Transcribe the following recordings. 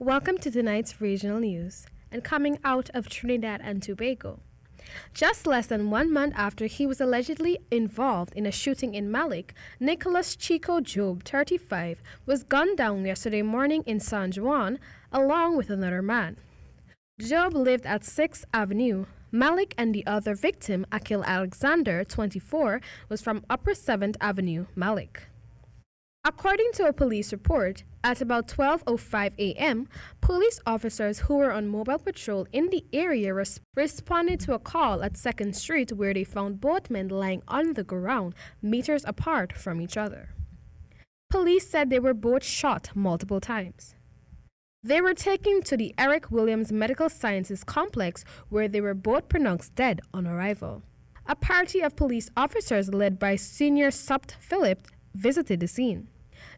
Welcome to tonight's regional news, and coming out of Trinidad and Tobago. Just less than 1 month after he was allegedly involved in a shooting in Malik, Nicholas Chico Job, 35, was gunned down yesterday morning in San Juan, along with another man. Job lived at 6th Avenue. Malik and the other victim, Akil Alexander, 24, was from Upper 7th Avenue, Malik. According to a police report, at about 12:05 a.m., police officers who were on mobile patrol in the area responded to a call at 2nd Street where they found both men lying on the ground, meters apart from each other. Police said they were both shot multiple times. They were taken to the Eric Williams Medical Sciences Complex where they were both pronounced dead on arrival. A party of police officers led by Senior Supt Phillip visited the scene.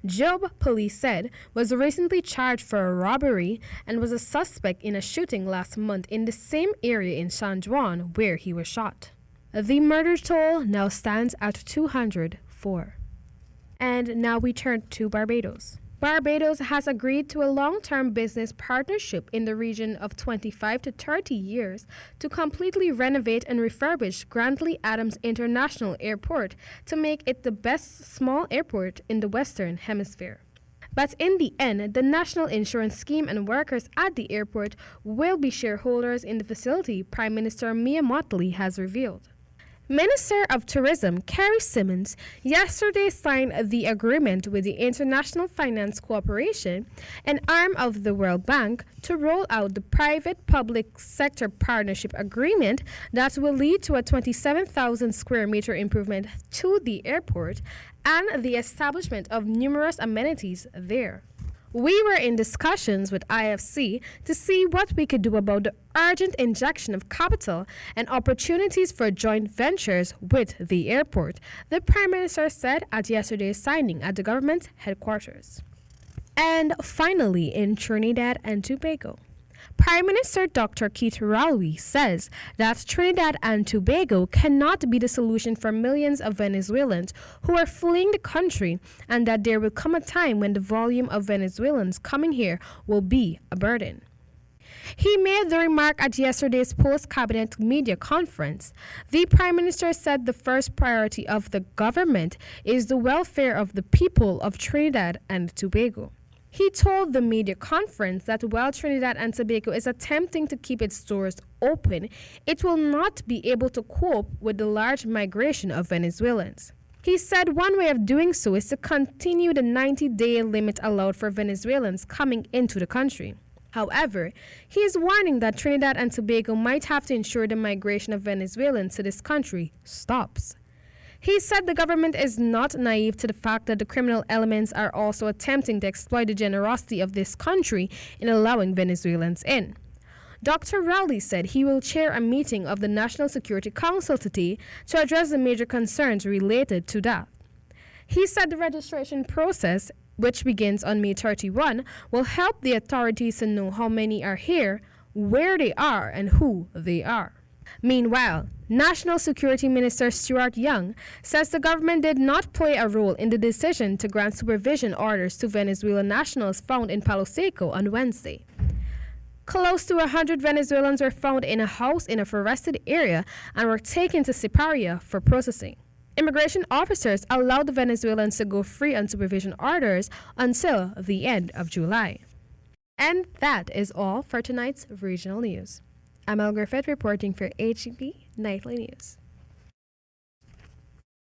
Job, police said, was recently charged for a robbery and was a suspect in a shooting last month in the same area in San Juan where he was shot. The murder toll now stands at 204. And now we turn to Barbados. Barbados has agreed to a long-term business partnership in the region of 25 to 30 years to completely renovate and refurbish Grantley Adams International Airport to make it the best small airport in the Western Hemisphere. But in the end, the national insurance scheme and workers at the airport will be shareholders in the facility, Prime Minister Mia Mottley has revealed. Minister of Tourism Carrie Simmons yesterday signed the agreement with the International Finance Corporation, an arm of the World Bank, to roll out the private-public sector partnership agreement that will lead to a 27,000 square meter improvement to the airport and the establishment of numerous amenities there. We were in discussions with IFC to see what we could do about the urgent injection of capital and opportunities for joint ventures with the airport, the Prime Minister said at yesterday's signing at the government headquarters. And finally, in Trinidad and Tobago, Prime Minister Dr. Keith Rowley says that Trinidad and Tobago cannot be the solution for millions of Venezuelans who are fleeing the country, and that there will come a time when the volume of Venezuelans coming here will be a burden. He made the remark at yesterday's post-cabinet media conference. The Prime Minister said the first priority of the government is the welfare of the people of Trinidad and Tobago. He told the media conference that while Trinidad and Tobago is attempting to keep its doors open, it will not be able to cope with the large migration of Venezuelans. He said one way of doing so is to continue the 90-day limit allowed for Venezuelans coming into the country. However, he is warning that Trinidad and Tobago might have to ensure the migration of Venezuelans to this country stops. He said the government is not naive to the fact that the criminal elements are also attempting to exploit the generosity of this country in allowing Venezuelans in. Dr. Rowley said he will chair a meeting of the National Security Council today to address the major concerns related to that. He said the registration process, which begins on May 31, will help the authorities to know how many are here, where they are, and who they are. Meanwhile, National Security Minister Stuart Young says the government did not play a role in the decision to grant supervision orders to Venezuelan nationals found in Palo Seco on Wednesday. Close to 100 Venezuelans were found in a house in a forested area and were taken to Siparia for processing. Immigration officers allowed the Venezuelans to go free on supervision orders until the end of July. And that is all for tonight's regional news. I'm El Griffith reporting for Hgp Nightly News.